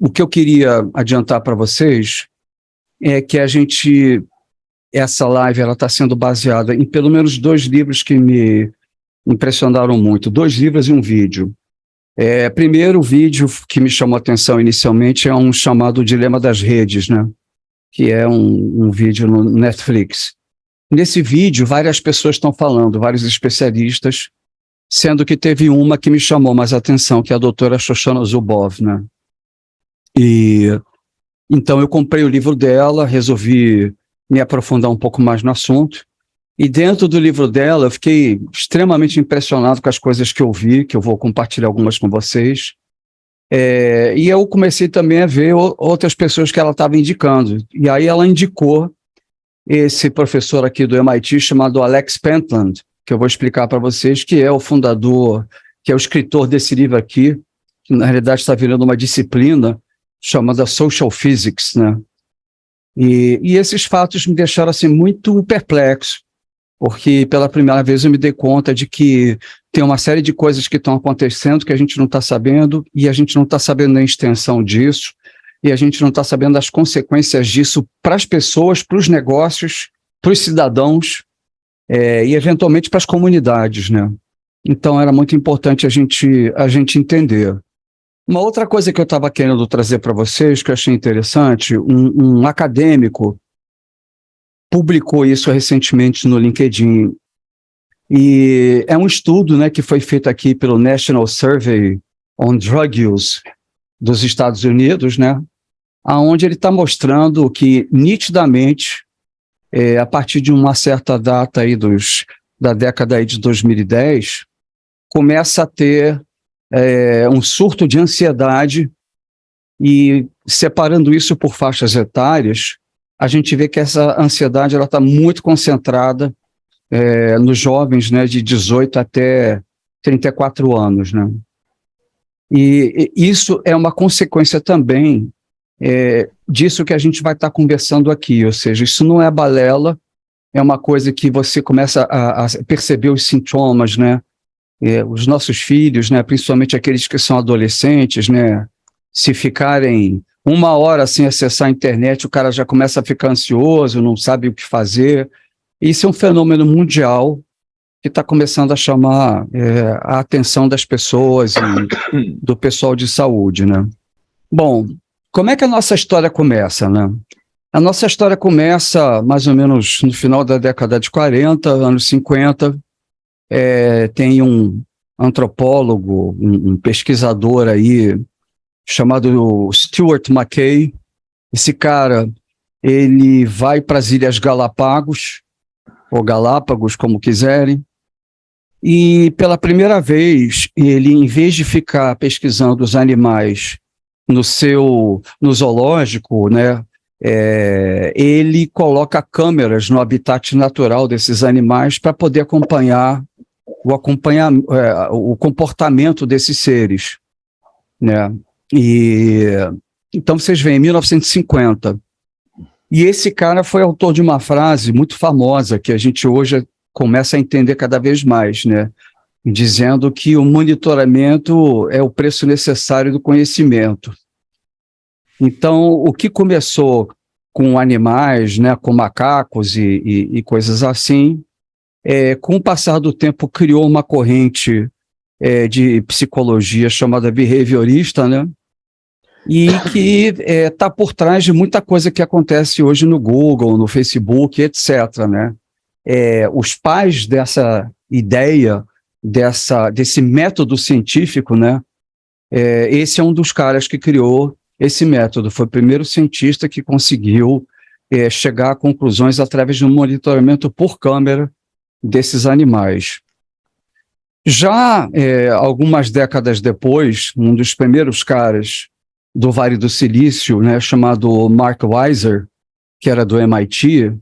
o que eu queria adiantar para vocês é que essa live está sendo baseada em pelo menos 2 livros que me impressionaram muito, 2 livros e um vídeo. Primeiro, o vídeo que me chamou a atenção inicialmente é um chamado Dilema das Redes, né? Que é um vídeo no Netflix. Nesse vídeo, várias pessoas estão falando, vários especialistas, sendo que teve uma que me chamou mais a atenção, que é a doutora Shoshana Zuboff, né? Então eu comprei o livro dela, resolvi me aprofundar um pouco mais no assunto, e dentro do livro dela eu fiquei extremamente impressionado com as coisas que eu vi, que eu vou compartilhar algumas com vocês, e eu comecei também a ver outras pessoas que ela estava indicando, e aí ela indicou esse professor aqui do MIT chamado Alex Pentland, que eu vou explicar para vocês, que é o fundador, que é o escritor desse livro aqui, que na realidade está virando uma disciplina chamada Social Physics, né? E esses fatos me deixaram assim muito perplexo, porque pela primeira vez eu me dei conta de que tem uma série de coisas que estão acontecendo que a gente não está sabendo, e a gente não está sabendo a extensão disso, e a gente não está sabendo as consequências disso para as pessoas, para os negócios, para os cidadãos, e eventualmente para as comunidades, né? Então era muito importante a gente entender. Uma outra coisa que eu estava querendo trazer para vocês, que eu achei interessante, um acadêmico publicou isso recentemente no LinkedIn, e é um estudo, né, que foi feito aqui pelo National Survey on Drug Use dos Estados Unidos, né, onde ele está mostrando que, nitidamente, a partir de uma certa data aí da década aí de 2010, começa a ter um surto de ansiedade, e separando isso por faixas etárias, a gente vê que essa ansiedade está muito concentrada nos jovens, né, de 18 até 34 anos. Né? E isso é uma consequência também disso que a gente vai estar conversando aqui, ou seja, isso não é balela, é uma coisa que você começa a perceber os sintomas, né? Os nossos filhos, né, principalmente aqueles que são adolescentes, né, se ficarem 1 hora sem acessar a internet, o cara já começa a ficar ansioso, não sabe o que fazer. Isso é um fenômeno mundial que está começando a chamar a atenção das pessoas e do pessoal de saúde, né? Bom, como é que a nossa história começa, né? A nossa história começa mais ou menos no final da década de 40, anos 50, tem um antropólogo, um pesquisador aí, chamado Stuart Mackay. Esse cara, ele vai para as Ilhas Galápagos, ou Galápagos, como quiserem, e pela primeira vez, ele, em vez de ficar pesquisando os animais no zoológico, né, ele coloca câmeras no habitat natural desses animais para poder acompanhar o comportamento desses seres, né? Então vocês veem, em 1950, e esse cara foi autor de uma frase muito famosa que a gente hoje começa a entender cada vez mais, né? Dizendo que o monitoramento é o preço necessário do conhecimento. Então, o que começou com animais, né, com macacos e coisas assim, com o passar do tempo criou uma corrente de psicologia chamada behaviorista, né? E que está por trás de muita coisa que acontece hoje no Google, no Facebook, etc., né? Os pais dessa ideia, desse método científico, né? Esse é um dos caras que criou esse método, foi o primeiro cientista que conseguiu chegar a conclusões através de um monitoramento por câmera desses animais. Já algumas décadas depois, um dos primeiros caras do Vale do Silício, né, chamado Mark Weiser, que era do MIT,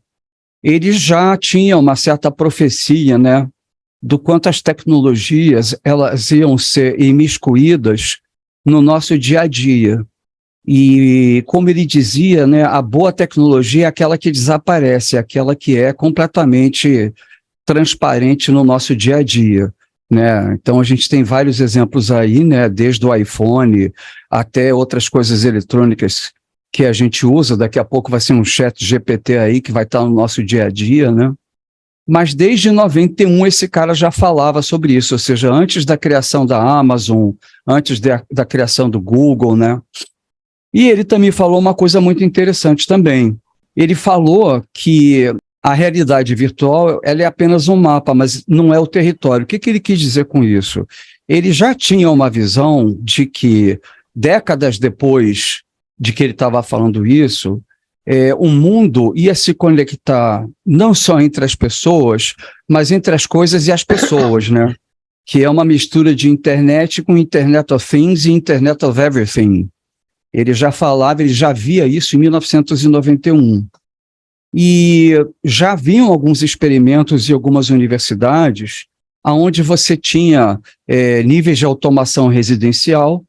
ele já tinha uma certa profecia, né, do quanto as tecnologias elas iam ser imiscuídas no nosso dia a dia. E, como ele dizia, né, a boa tecnologia é aquela que desaparece, é aquela que é completamente transparente no nosso dia a dia. né? Então a gente tem vários exemplos aí, né? Desde o iPhone até outras coisas eletrônicas que a gente usa. Daqui a pouco vai ser um chat GPT aí que vai estar no nosso dia a dia, né? Mas desde 91 esse cara já falava sobre isso, ou seja, antes da criação da Amazon, antes da criação do Google, né? E ele também falou uma coisa muito interessante também. Ele falou que a realidade virtual ela é apenas um mapa, mas não é o território. O que ele quis dizer com isso? Ele já tinha uma visão de que, décadas depois de que ele estava falando isso, o mundo ia se conectar não só entre as pessoas, mas entre as coisas e as pessoas, né? Que é uma mistura de internet com Internet of Things e Internet of Everything. Ele já falava, ele já via isso em 1991. E já haviam alguns experimentos em algumas universidades onde você tinha níveis de automação residencial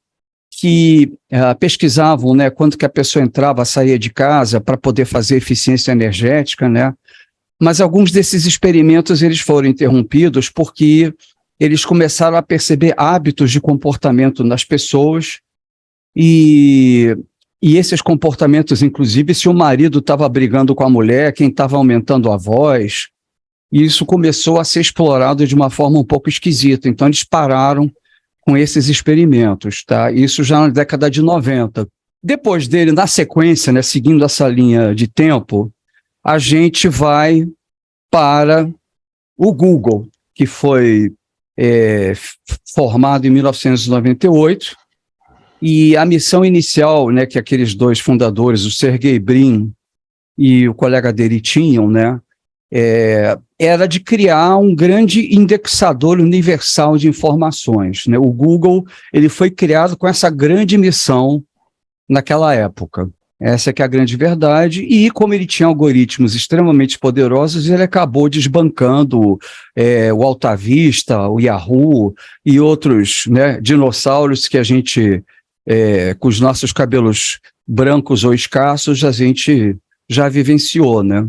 que pesquisavam, né, quanto que a pessoa entrava, saía de casa para poder fazer eficiência energética, né? Mas alguns desses experimentos eles foram interrompidos porque eles começaram a perceber hábitos de comportamento nas pessoas e esses comportamentos, inclusive, se o marido estava brigando com a mulher, quem estava aumentando a voz, e isso começou a ser explorado de uma forma um pouco esquisita. Então eles pararam com esses experimentos, tá? Isso já na década de 90. Depois dele, na sequência, né, seguindo essa linha de tempo, a gente vai para o Google, que foi formado em 1998, e a missão inicial, né, que aqueles dois fundadores, o Sergey Brin e o colega dele tinham, né, era de criar um grande indexador universal de informações, né? O Google ele foi criado com essa grande missão naquela época. Essa que é a grande verdade. E como ele tinha algoritmos extremamente poderosos, ele acabou desbancando o Alta Vista, o Yahoo e outros, né, dinossauros que a gente, com os nossos cabelos brancos ou escassos, a gente já vivenciou, né?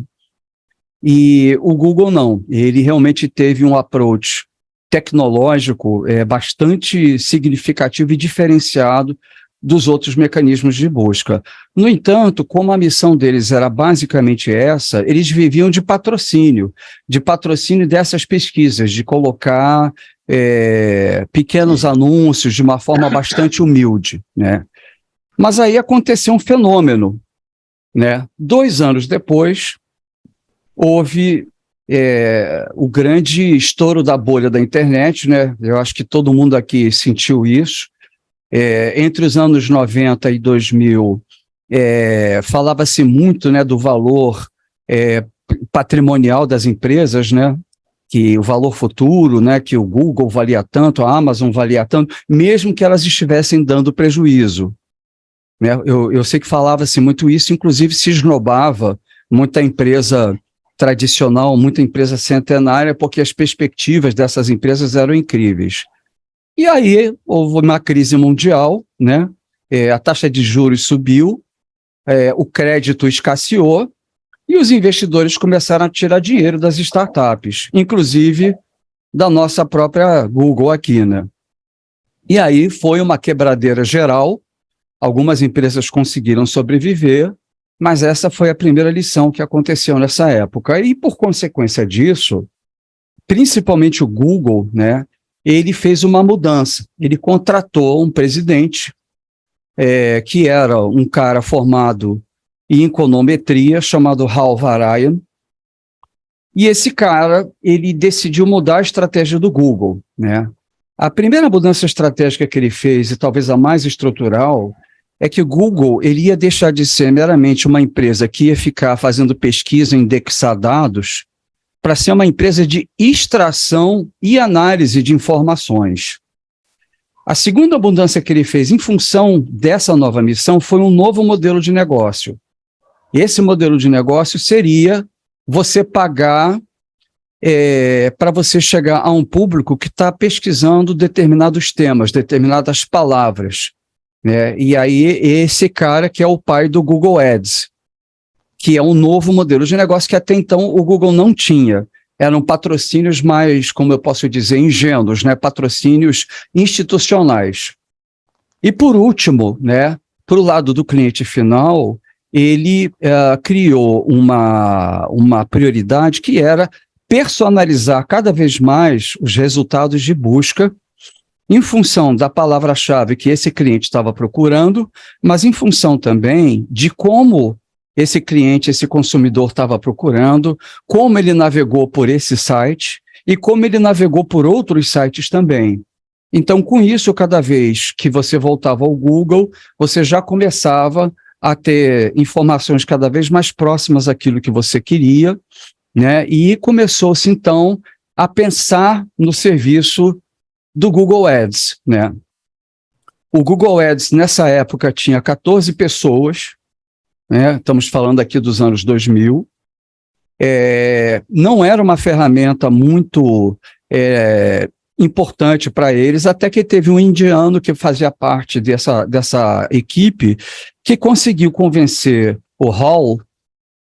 E o Google não, ele realmente teve um approach tecnológico bastante significativo e diferenciado dos outros mecanismos de busca. No entanto, como a missão deles era basicamente essa, eles viviam de patrocínio dessas pesquisas, de colocar pequenos anúncios de uma forma bastante humilde, né? Mas aí aconteceu um fenômeno, né? 2 anos depois, houve o grande estouro da bolha da internet, né? Eu acho que todo mundo aqui sentiu isso. Entre os anos 90 e 2000, falava-se muito, né, do valor patrimonial das empresas, né? Que o valor futuro, né, que o Google valia tanto, a Amazon valia tanto, mesmo que elas estivessem dando prejuízo, né? Eu sei que falava-se muito isso, inclusive se esnobava muita empresa tradicional, muita empresa centenária, porque as perspectivas dessas empresas eram incríveis. E aí houve uma crise mundial, né? A taxa de juros subiu, o crédito escasseou e os investidores começaram a tirar dinheiro das startups, inclusive da nossa própria Google aqui, né? E aí foi uma quebradeira geral, algumas empresas conseguiram sobreviver, mas essa foi a primeira lição que aconteceu nessa época. E, por consequência disso, principalmente o Google, né, ele fez uma mudança. Ele contratou um presidente, que era um cara formado em econometria, chamado Hal Varian, e esse cara, ele decidiu mudar a estratégia do Google, né? A primeira mudança estratégica que ele fez, e talvez a mais estrutural, é que o Google ele ia deixar de ser meramente uma empresa que ia ficar fazendo pesquisa, indexar dados, para ser uma empresa de extração e análise de informações. A segunda mudança que ele fez em função dessa nova missão foi um novo modelo de negócio. Esse modelo de negócio seria você pagar para você chegar a um público que está pesquisando determinados temas, determinadas palavras. E aí esse cara que é o pai do Google Ads, que é um novo modelo de negócio que até então o Google não tinha. eram patrocínios mais, como eu posso dizer, ingênuos, né? Patrocínios institucionais. E por último, né, para o lado do cliente final, ele criou uma prioridade que era personalizar cada vez mais os resultados de busca em função da palavra-chave que esse cliente estava procurando, mas em função também de como esse cliente, esse consumidor estava procurando, como ele navegou por esse site e como ele navegou por outros sites também. Então, com isso, cada vez que você voltava ao Google, você já começava a ter informações cada vez mais próximas àquilo que você queria, né? E começou-se, então, a pensar no serviço do Google Ads, né? O Google Ads, nessa época, tinha 14 pessoas, né? Estamos falando aqui dos anos 2000. Não era uma ferramenta muito importante para eles, até que teve um indiano que fazia parte dessa equipe que conseguiu convencer o Hall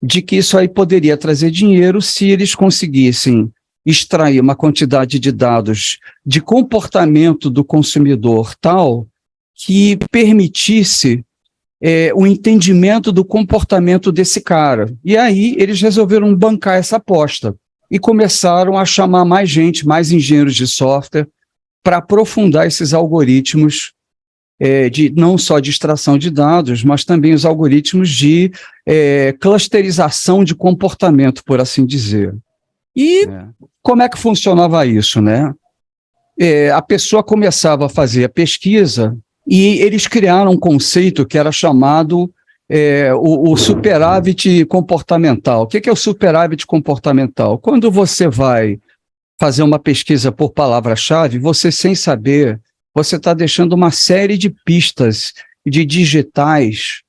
de que isso aí poderia trazer dinheiro se eles conseguissem extrair uma quantidade de dados de comportamento do consumidor tal que permitisse o entendimento do comportamento desse cara. E aí eles resolveram bancar essa aposta e começaram a chamar mais gente, mais engenheiros de software, para aprofundar esses algoritmos não só de extração de dados, mas também os algoritmos de clusterização de comportamento, por assim dizer. E como é que funcionava isso, né? A pessoa começava a fazer a pesquisa e eles criaram um conceito que era chamado o superávit comportamental. O que é o superávit comportamental? Quando você vai fazer uma pesquisa por palavra-chave, você, sem saber, você está deixando uma série de pistas de digitais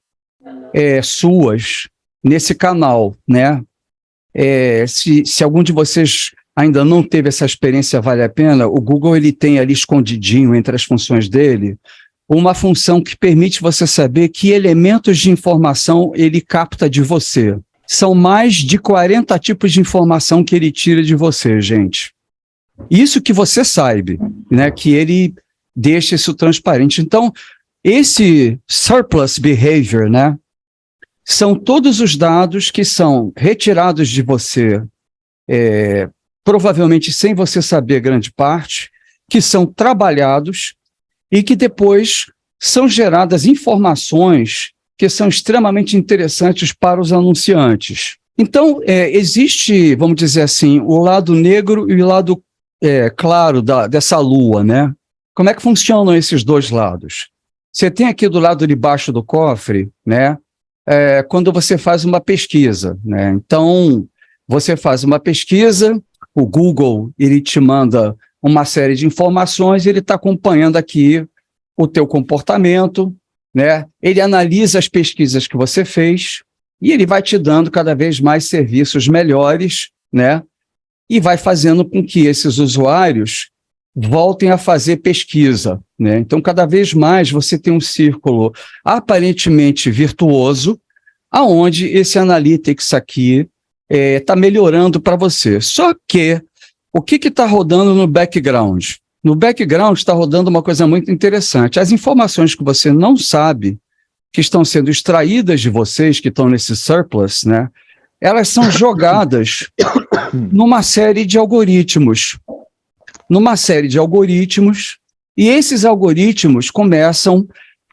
suas nesse canal, né? Se algum de vocês ainda não teve essa experiência, vale a pena, o Google ele tem ali escondidinho entre as funções dele uma função que permite você saber que elementos de informação ele capta de você. São mais de 40 tipos de informação que ele tira de você, gente. Isso que você sabe, né, que ele deixa isso transparente. Então, esse surplus behavior, né, são todos os dados que são retirados de você, provavelmente sem você saber grande parte, que são trabalhados e que depois são geradas informações que são extremamente interessantes para os anunciantes. Então, existe, vamos dizer assim, o lado negro e o lado claro dessa lua, né? Como é que funcionam esses dois lados? Você tem aqui do lado de baixo do cofre, né? Quando você faz uma pesquisa, né? Então, você faz uma pesquisa, o Google, ele te manda uma série de informações, ele está acompanhando aqui o teu comportamento, né? Ele analisa as pesquisas que você fez e ele vai te dando cada vez mais serviços melhores, né? E vai fazendo com que esses usuários voltem a fazer pesquisa, né? Então, cada vez mais você tem um círculo aparentemente virtuoso, aonde esse analytics aqui está melhorando para você. Só que o que está rodando no background? No background está rodando uma coisa muito interessante. As informações que você não sabe, que estão sendo extraídas de vocês, que estão nesse surplus, né? Elas são jogadas numa série de algoritmos. E esses algoritmos começam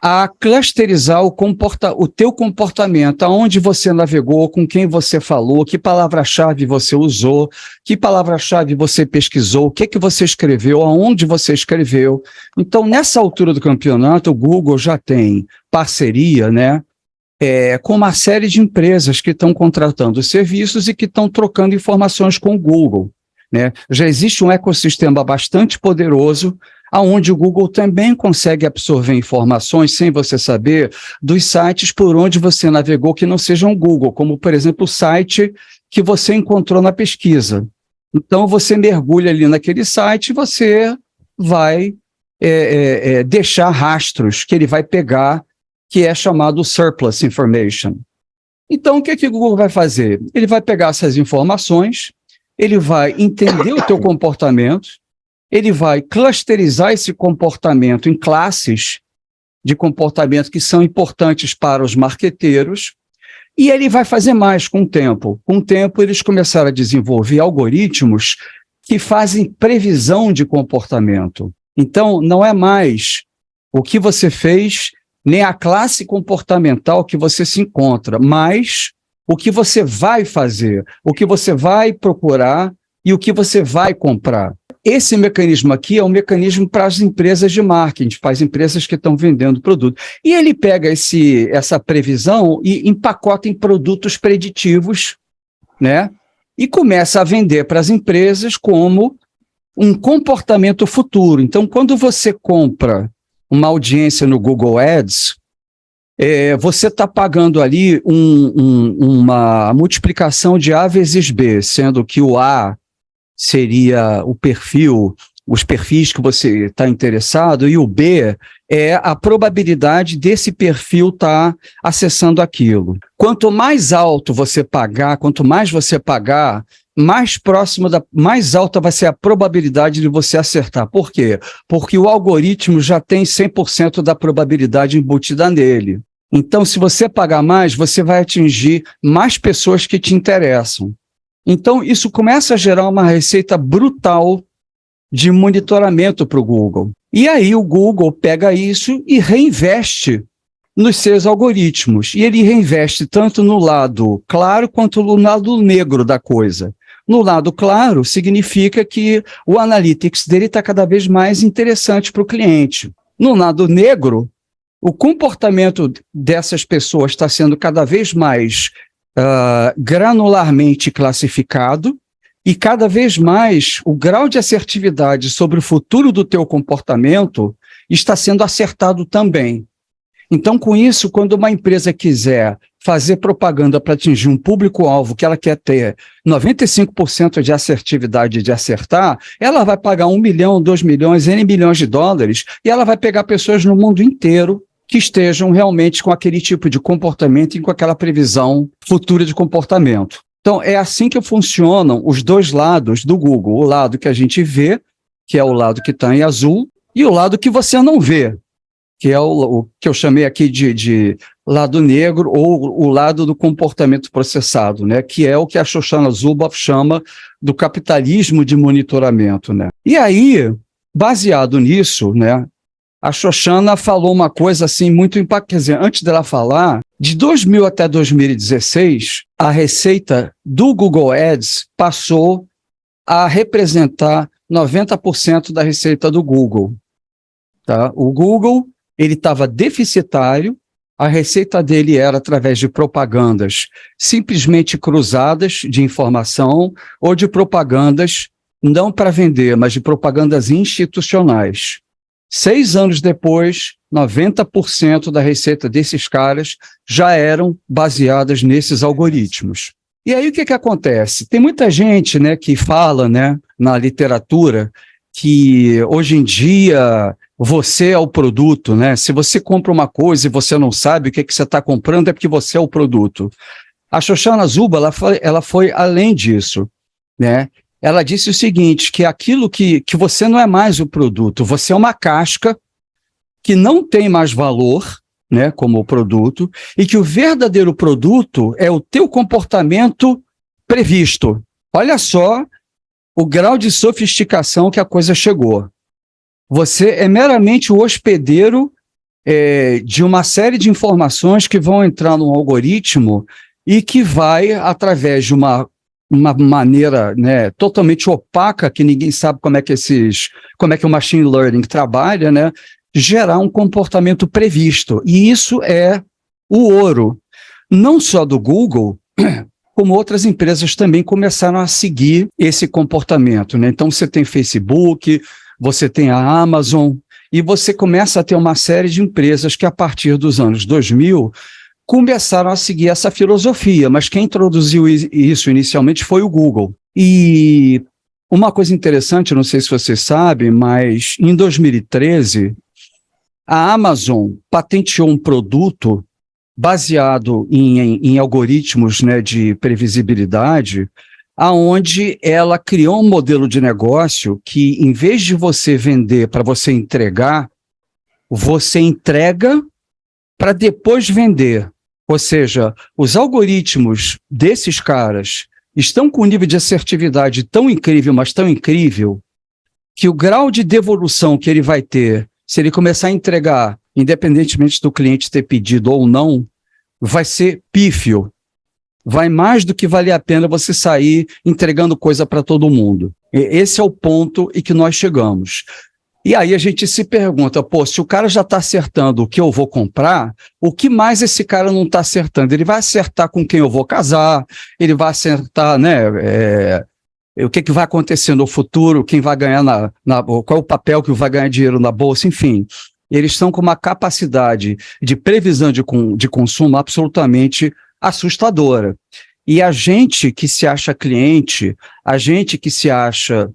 a clusterizar o teu comportamento, aonde você navegou, com quem você falou, que palavra-chave você usou, que palavra-chave você pesquisou, o que você escreveu, aonde você escreveu. Então, nessa altura do campeonato, o Google já tem parceria, né, com uma série de empresas que estão contratando serviços e que estão trocando informações com o Google, né? Já existe um ecossistema bastante poderoso, aonde o Google também consegue absorver informações, sem você saber, dos sites por onde você navegou que não sejam o Google, como, por exemplo, o site que você encontrou na pesquisa. Então, você mergulha ali naquele site e você vai deixar rastros que ele vai pegar, que é chamado surplus information. Então, o que o Google vai fazer? Ele vai pegar essas informações ele vai entender o teu comportamento, ele vai clusterizar esse comportamento em classes de comportamento que são importantes para os marqueteiros, e ele vai fazer mais com o tempo. Com o tempo, eles começaram a desenvolver algoritmos que fazem previsão de comportamento. Então, não é mais o que você fez, nem a classe comportamental que você se encontra, mas o que você vai fazer, o que você vai procurar e o que você vai comprar. Esse mecanismo aqui é um mecanismo para as empresas de marketing, para as empresas que estão vendendo produto. E ele pega essa previsão e empacota em produtos preditivos, né? E começa a vender para as empresas como um comportamento futuro. Então, quando você compra uma audiência no Google Ads, você está pagando ali uma multiplicação de A vezes B, sendo que o A seria o perfil, os perfis que você está interessado, e o B é a probabilidade desse perfil estar acessando aquilo. Quanto mais alto você pagar, quanto mais você pagar, mais alta vai ser a probabilidade de você acertar. Por quê? Porque o algoritmo já tem 100% da probabilidade embutida nele. Então, se você pagar mais, você vai atingir mais pessoas que te interessam. Então, isso começa a gerar uma receita brutal de monitoramento para o Google. E aí o Google pega isso e reinveste nos seus algoritmos. E ele reinveste tanto no lado claro quanto no lado negro da coisa. No lado claro, significa que o analytics dele está cada vez mais interessante para o cliente. No lado negro, o comportamento dessas pessoas está sendo cada vez mais granularmente classificado, e cada vez mais o grau de assertividade sobre o futuro do teu comportamento está sendo acertado também. Então, com isso, quando uma empresa quiser fazer propaganda para atingir um público-alvo que ela quer ter 95% de assertividade de acertar, ela vai pagar 1 milhão, 2 milhões, N milhões de dólares, e ela vai pegar pessoas no mundo inteiro que estejam realmente com aquele tipo de comportamento e com aquela previsão futura de comportamento. Então, é assim que funcionam os dois lados do Google. O lado que a gente vê, que é o lado que está em azul, e o lado que você não vê, que é o que eu chamei aqui de lado negro, ou o lado do comportamento processado, né? Que é o que a Shoshana Zuboff chama do capitalismo de monitoramento, né? E aí, baseado nisso, né, a Shoshana falou uma coisa assim muito impactante. Quer dizer, antes dela falar, de 2000 até 2016, a receita do Google Ads passou a representar 90% da receita do Google. Tá? O Google ele estava deficitário, a receita dele era através de propagandas simplesmente cruzadas de informação ou de propagandas não para vender, mas de propagandas institucionais. 6 anos depois, 90% da receita desses caras já eram baseadas nesses algoritmos. E aí o que acontece? Tem muita gente, né, que fala, né, na literatura que hoje em dia você é o produto, né? Se você compra uma coisa e você não sabe o que você está comprando, é porque você é o produto. A Shoshana Zuboff, ela foi além disso, né? Ela disse o seguinte, que aquilo que você não é mais o produto, você é uma casca que não tem mais valor, né, como produto, e que o verdadeiro produto é o teu comportamento previsto. Olha só o grau de sofisticação que a coisa chegou. Você é meramente o hospedeiro de uma série de informações que vão entrar num algoritmo e que vai, através de uma maneira, né, totalmente opaca, que ninguém sabe como é que o machine learning trabalha, né, gerar um comportamento previsto. E isso é o ouro, não só do Google, como outras empresas também começaram a seguir esse comportamento, né? Então você tem Facebook, você tem a Amazon, e você começa a ter uma série de empresas que a partir dos anos 2000 começaram a seguir essa filosofia, mas quem introduziu isso inicialmente foi o Google. E uma coisa interessante, não sei se você sabe, mas em 2013, a Amazon patenteou um produto baseado em algoritmos, né, de previsibilidade, aonde ela criou um modelo de negócio que, em vez de você vender para você entregar, você entrega para depois vender. Ou seja, os algoritmos desses caras estão com um nível de assertividade tão incrível, mas tão incrível, que o grau de devolução que ele vai ter, se ele começar a entregar, independentemente do cliente ter pedido ou não, vai ser pífio. Vai mais do que valer a pena você sair entregando coisa para todo mundo. Esse é o ponto em que nós chegamos. E aí a gente se pergunta, pô, se o cara já está acertando o que eu vou comprar, o que mais esse cara não está acertando? Ele vai acertar com quem eu vou casar, ele vai acertar, né, o que vai acontecer no futuro, quem vai ganhar qual é o papel que vai ganhar dinheiro na bolsa, enfim. Eles estão com uma capacidade de previsão de consumo absolutamente assustadora. E a gente que se acha cliente, a gente que se acha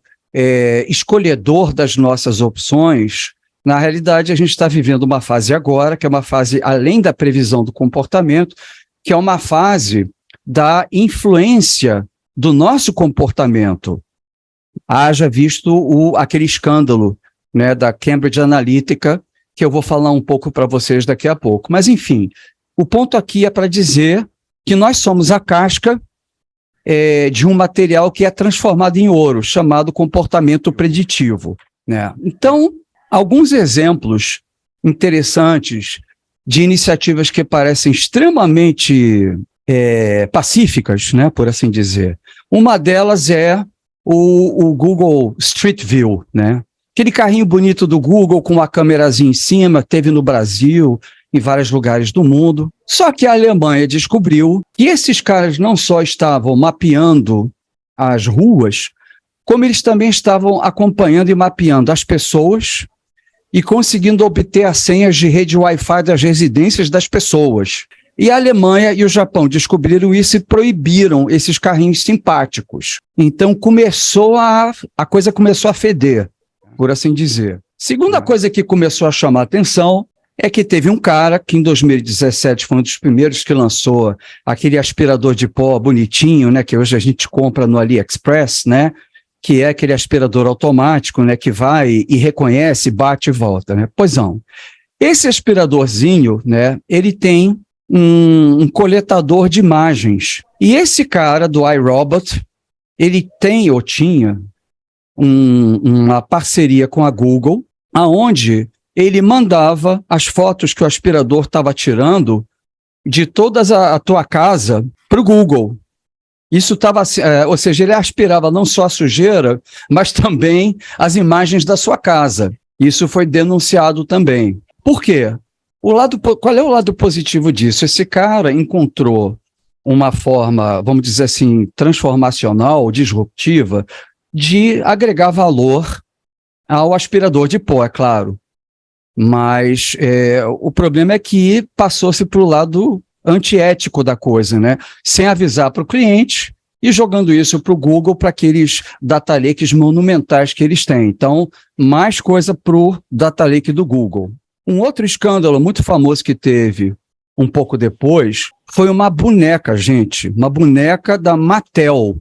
escolhedor das nossas opções, na realidade a gente está vivendo uma fase agora, que é uma fase além da previsão do comportamento, que é uma fase da influência do nosso comportamento. Haja visto aquele escândalo, né, da Cambridge Analytica, que eu vou falar um pouco para vocês daqui a pouco. Mas, enfim, o ponto aqui é para dizer que nós somos a casca de um material que é transformado em ouro, chamado comportamento preditivo, né? Então, alguns exemplos interessantes de iniciativas que parecem extremamente pacíficas, né, por assim dizer. Uma delas é o Google Street View, né? Aquele carrinho bonito do Google com uma câmerazinha em cima, teve no Brasil, em vários lugares do mundo. Só que a Alemanha descobriu que esses caras não só estavam mapeando as ruas, como eles também estavam acompanhando e mapeando as pessoas e conseguindo obter as senhas de rede Wi-Fi das residências das pessoas. E a Alemanha e o Japão descobriram isso e proibiram esses carrinhos simpáticos. Então a coisa começou a feder, por assim dizer. Segunda coisa que começou a chamar a atenção é que teve um cara que em 2017 foi um dos primeiros que lançou aquele aspirador de pó bonitinho, né, que hoje a gente compra no AliExpress, né, que é aquele aspirador automático, né, que vai e reconhece, bate e volta, né? Pois não. Esse aspiradorzinho, né, ele tem um coletador de imagens. E esse cara do iRobot, ele tem ou tinha uma parceria com a Google, aonde ele mandava as fotos que o aspirador estava tirando de toda a tua casa para o Google. Isso estava, ou seja, ele aspirava não só a sujeira, mas também as imagens da sua casa. Isso foi denunciado também. Por quê? Qual é o lado positivo disso? Esse cara encontrou uma forma, vamos dizer assim, transformacional, disruptiva, de agregar valor ao aspirador de pó, é claro. Mas o problema é que passou-se para o lado antiético da coisa, né? Sem avisar para o cliente e jogando isso para o Google, para aqueles data lakes monumentais que eles têm. Então, mais coisa para o data lake do Google. Um outro escândalo muito famoso que teve um pouco depois foi uma boneca, gente, uma boneca da Mattel.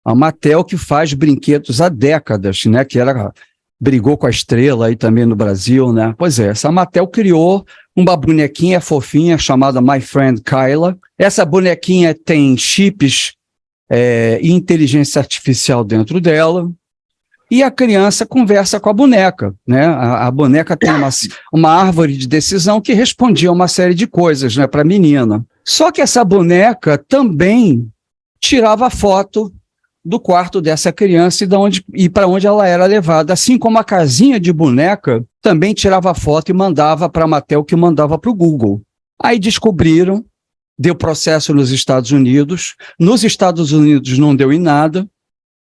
A Mattel que faz brinquedos há décadas, né? Que ela brigou com a Estrela aí também no Brasil, né? Pois é, essa Mattel criou uma bonequinha fofinha chamada My Friend Kyla. Essa bonequinha tem chips e inteligência artificial dentro dela. E a criança conversa com a boneca, né? A boneca tem uma árvore de decisão que respondia a uma série de coisas, né, para a menina. Só que essa boneca também tirava foto do quarto dessa criança e para onde ela era levada, assim como a casinha de boneca também tirava foto e mandava para a Mattel, que mandava para o Google. Aí descobriram, deu processo nos Estados Unidos não deu em nada,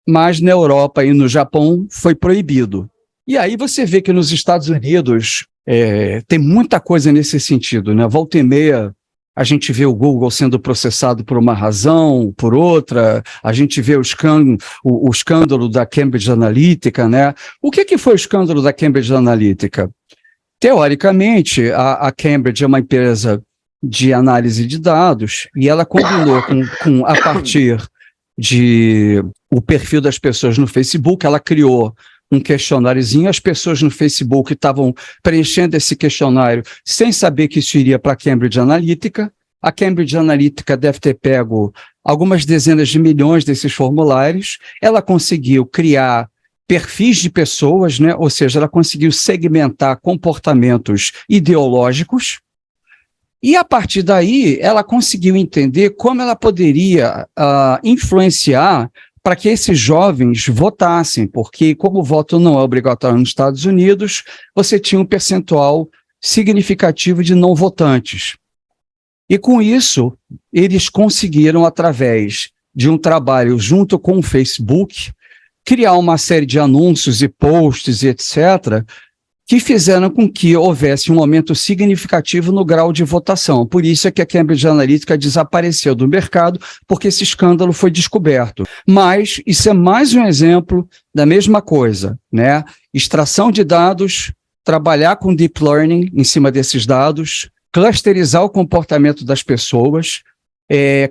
mas na Europa e no Japão foi proibido. E aí você vê que nos Estados Unidos tem muita coisa nesse sentido, né? Volta e meia a gente vê o Google sendo processado por uma razão, por outra, a gente vê o escândalo da Cambridge Analytica, né? O que foi o escândalo da Cambridge Analytica? Teoricamente, a Cambridge é uma empresa de análise de dados e ela combinou a partir o perfil das pessoas no Facebook. Ela criou um questionáriozinho, as pessoas no Facebook estavam preenchendo esse questionário sem saber que isso iria para a Cambridge Analytica. A Cambridge Analytica deve ter pego algumas dezenas de milhões desses formulários. Ela conseguiu criar perfis de pessoas, né? Ou seja, ela conseguiu segmentar comportamentos ideológicos, e a partir daí ela conseguiu entender como ela poderia influenciar para que esses jovens votassem, porque como o voto não é obrigatório nos Estados Unidos, você tinha um percentual significativo de não votantes. E com isso, eles conseguiram, através de um trabalho junto com o Facebook, criar uma série de anúncios e posts, etc., que fizeram com que houvesse um aumento significativo no grau de votação. Por isso é que a Cambridge Analytica desapareceu do mercado, porque esse escândalo foi descoberto. Mas isso é mais um exemplo da mesma coisa, né? Extração de dados, trabalhar com deep learning em cima desses dados, clusterizar o comportamento das pessoas,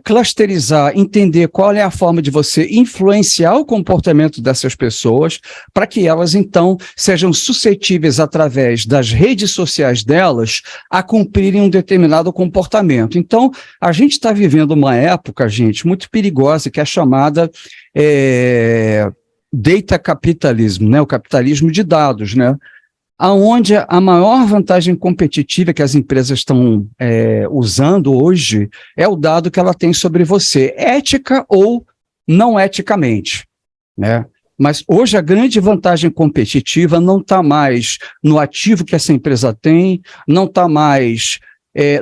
clusterizar, entender qual é a forma de você influenciar o comportamento dessas pessoas para que elas, então, sejam suscetíveis, através das redes sociais delas, a cumprirem um determinado comportamento. Então, a gente está vivendo uma época, gente, muito perigosa, que é chamada data capitalism, né? O capitalismo de dados, né? Aonde a maior vantagem competitiva que as empresas estão usando hoje é o dado que ela tem sobre você, ética ou não eticamente, né? Mas hoje a grande vantagem competitiva não está mais no ativo que essa empresa tem, não está mais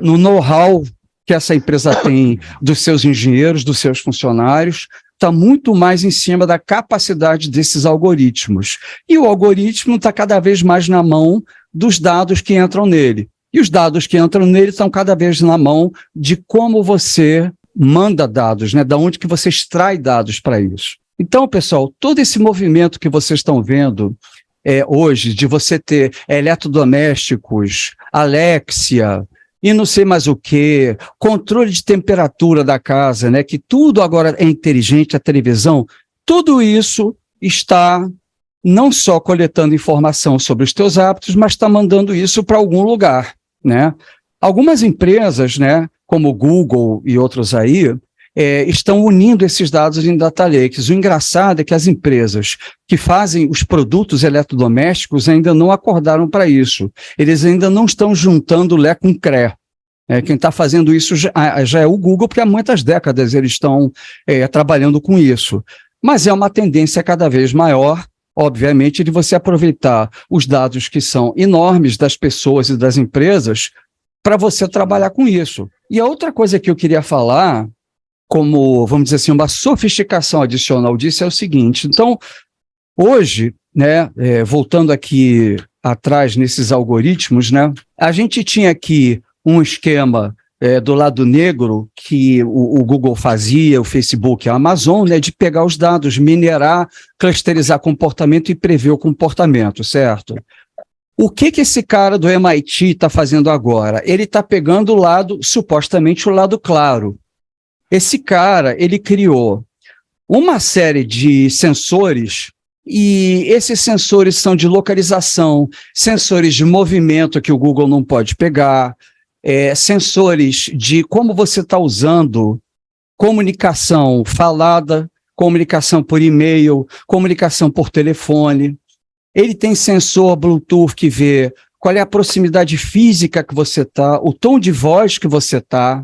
no know-how que essa empresa tem dos seus engenheiros, dos seus funcionários, está muito mais em cima da capacidade desses algoritmos. E o algoritmo está cada vez mais na mão dos dados que entram nele. E os dados que entram nele estão cada vez na mão de como você manda dados, né? Da onde que você extrai dados para isso. Então, pessoal, todo esse movimento que vocês estão vendo hoje, de você ter eletrodomésticos, Alexia, e não sei mais o que, controle de temperatura da casa, né? Que tudo agora é inteligente, a televisão, tudo isso está não só coletando informação sobre os teus hábitos, mas está mandando isso para algum lugar, né? Algumas empresas, né, como o Google e outros aí, estão unindo esses dados em data lakes. O engraçado é que as empresas que fazem os produtos eletrodomésticos ainda não acordaram para isso. Eles ainda não estão juntando Lé com Cré. Quem está fazendo isso já é o Google, porque há muitas décadas eles estão trabalhando com isso. Mas é uma tendência cada vez maior, obviamente, de você aproveitar os dados que são enormes das pessoas e das empresas para você trabalhar com isso. E a outra coisa que eu queria falar, como, vamos dizer assim, uma sofisticação adicional disso, é o seguinte. Então, hoje, né, voltando aqui atrás nesses algoritmos, né, a gente tinha aqui um esquema do lado negro que o Google fazia, o Facebook, a Amazon, né, de pegar os dados, minerar, clusterizar comportamento e prever o comportamento, certo? O que esse cara do MIT está fazendo agora? Ele está pegando o lado, supostamente o lado claro. Esse cara, ele criou uma série de sensores, e esses sensores são de localização, sensores de movimento que o Google não pode pegar, sensores de como você está usando comunicação falada, comunicação por e-mail, comunicação por telefone. Ele tem sensor Bluetooth que vê qual é a proximidade física que você está, o tom de voz que você está,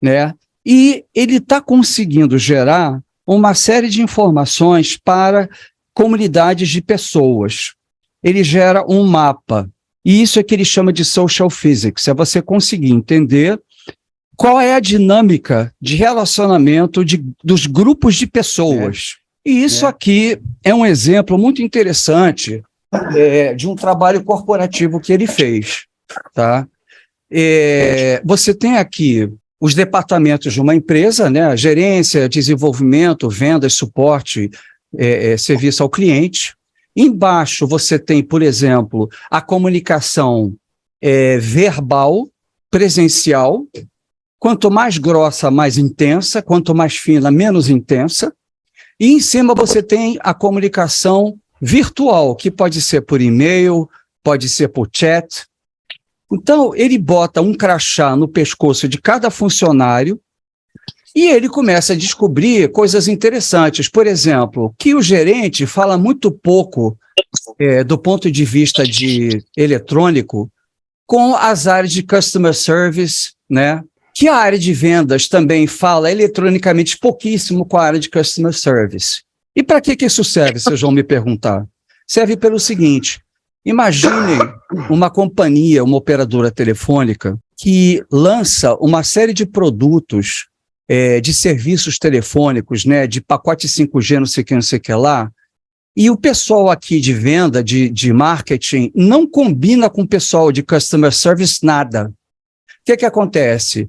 né? E ele está conseguindo gerar uma série de informações para comunidades de pessoas. Ele gera um mapa, e isso é que ele chama de social physics, é você conseguir entender qual é a dinâmica de relacionamento dos grupos de pessoas. E isso aqui é um exemplo muito interessante de um trabalho corporativo que ele fez. Tá? Você tem aqui os departamentos de uma empresa, né? Gerência, desenvolvimento, vendas, suporte, serviço ao cliente. Embaixo você tem, por exemplo, a comunicação verbal, presencial. Quanto mais grossa, mais intensa. Quanto mais fina, menos intensa. E em cima você tem a comunicação virtual, que pode ser por e-mail, pode ser por chat. Então, ele bota um crachá no pescoço de cada funcionário e ele começa a descobrir coisas interessantes. Por exemplo, que o gerente fala muito pouco do ponto de vista de eletrônico com as áreas de customer service, né? Que a área de vendas também fala eletronicamente pouquíssimo com a área de customer service. E para que isso serve, vocês vão me perguntar? Serve pelo seguinte: imaginem uma companhia, uma operadora telefônica, que lança uma série de produtos de serviços telefônicos, né, de pacote 5G, não sei o que lá, e o pessoal aqui de venda, de marketing, não combina com o pessoal de customer service nada. O que acontece?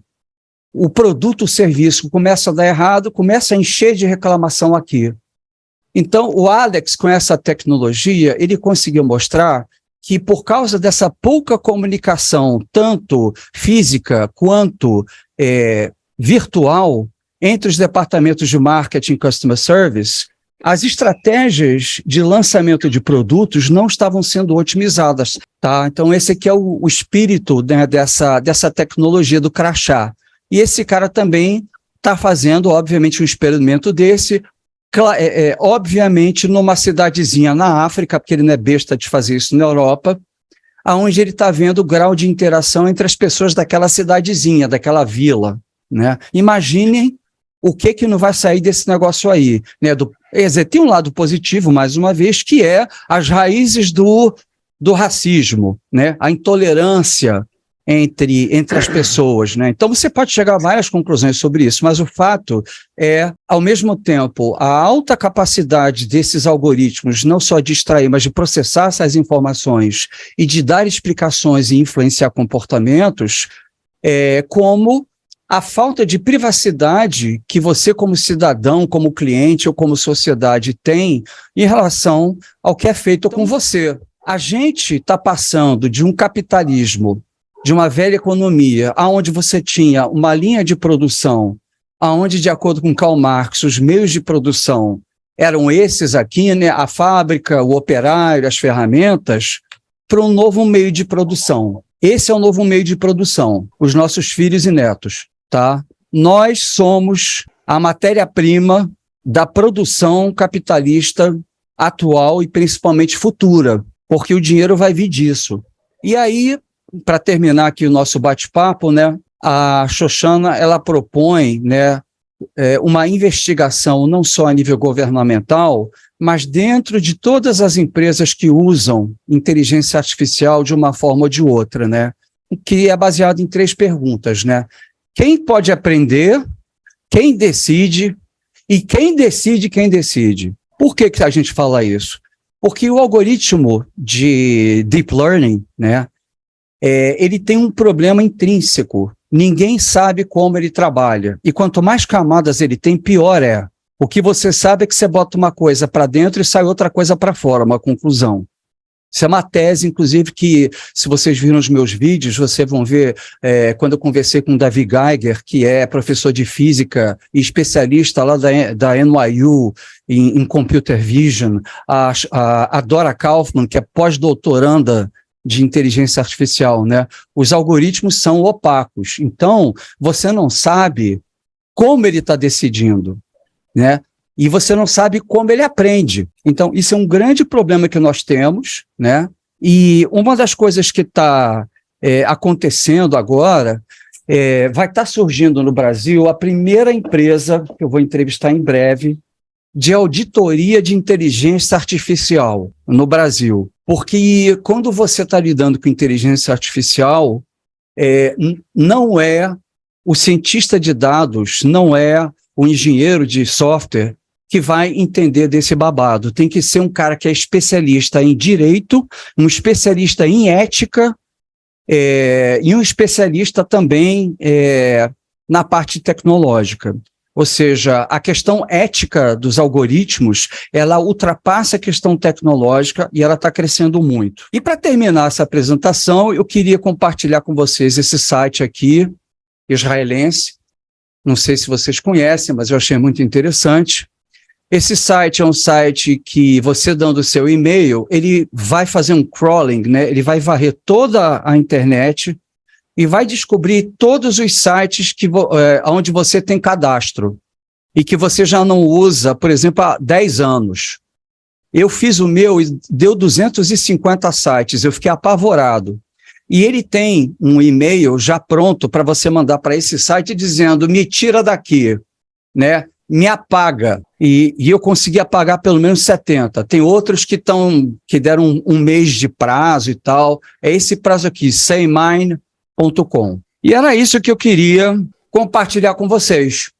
O produto, o serviço começa a dar errado, começa a encher de reclamação aqui. Então, o Alex, com essa tecnologia, ele conseguiu mostrar que por causa dessa pouca comunicação, tanto física quanto virtual, entre os departamentos de marketing e customer service, as estratégias de lançamento de produtos não estavam sendo otimizadas. Tá? Então, esse aqui é o espírito, né, dessa tecnologia do crachá. E esse cara também está fazendo, obviamente, um experimento desse, obviamente, numa cidadezinha na África, porque ele não é besta de fazer isso na Europa, onde ele está vendo o grau de interação entre as pessoas daquela cidadezinha, daquela vila. Né? Imaginem o que não vai sair desse negócio aí. Né? Tem um lado positivo, mais uma vez, que é as raízes do racismo, né? A intolerância entre as pessoas. Né? Então, você pode chegar a várias conclusões sobre isso, mas o fato é, ao mesmo tempo, a alta capacidade desses algoritmos, não só de extrair, mas de processar essas informações e de dar explicações e influenciar comportamentos, como a falta de privacidade que você, como cidadão, como cliente ou como sociedade, tem em relação ao que é feito com você. A gente está passando de um capitalismo, de uma velha economia, onde você tinha uma linha de produção, onde, de acordo com Karl Marx, os meios de produção eram esses aqui, né, a fábrica, o operário, as ferramentas, para um novo meio de produção. Esse é o novo meio de produção, os nossos filhos e netos. Tá? Nós somos a matéria-prima da produção capitalista atual e principalmente futura, porque o dinheiro vai vir disso. E aí, para terminar aqui o nosso bate-papo, né, a Shoshana, ela propõe, né, uma investigação não só a nível governamental, mas dentro de todas as empresas que usam inteligência artificial de uma forma ou de outra, né, que é baseado em 3 perguntas, né? Quem pode aprender, quem decide e quem decide quem decide. Por que a gente fala isso? Porque o algoritmo de deep learning, né, ele tem um problema intrínseco. Ninguém sabe como ele trabalha. E quanto mais camadas ele tem, pior é. O que você sabe é que você bota uma coisa para dentro e sai outra coisa para fora, uma conclusão. Isso é uma tese, inclusive, que, se vocês viram os meus vídeos, vocês vão ver, quando eu conversei com o David Geiger, que é professor de física e especialista lá da NYU em Computer Vision, a Dora Kaufman, que é pós-doutoranda de inteligência artificial, né? Os algoritmos são opacos. Então, você não sabe como ele está decidindo, né? E você não sabe como ele aprende. Então, isso é um grande problema que nós temos, né? E uma das coisas que está acontecendo agora, vai estar surgindo no Brasil a primeira empresa, que eu vou entrevistar em breve, de auditoria de inteligência artificial no Brasil. Porque quando você está lidando com inteligência artificial, não é o cientista de dados, não é o engenheiro de software que vai entender desse babado. Tem que ser um cara que é especialista em direito, um especialista em ética, e um especialista também na parte tecnológica. Ou seja, a questão ética dos algoritmos, ela ultrapassa a questão tecnológica e ela está crescendo muito. E para terminar essa apresentação, eu queria compartilhar com vocês esse site aqui, israelense. Não sei se vocês conhecem, mas eu achei muito interessante. Esse site é um site que você dando o seu e-mail, ele vai fazer um crawling, né? Ele vai varrer toda a internet e vai descobrir todos os sites onde você tem cadastro e que você já não usa, por exemplo, há 10 anos. Eu fiz o meu e deu 250 sites, eu fiquei apavorado. E ele tem um e-mail já pronto para você mandar para esse site dizendo, me tira daqui, né? Me apaga. E eu consegui apagar pelo menos 70. Tem outros que deram um mês de prazo e tal. É esse prazo aqui, saymine.com. E era isso que eu queria compartilhar com vocês.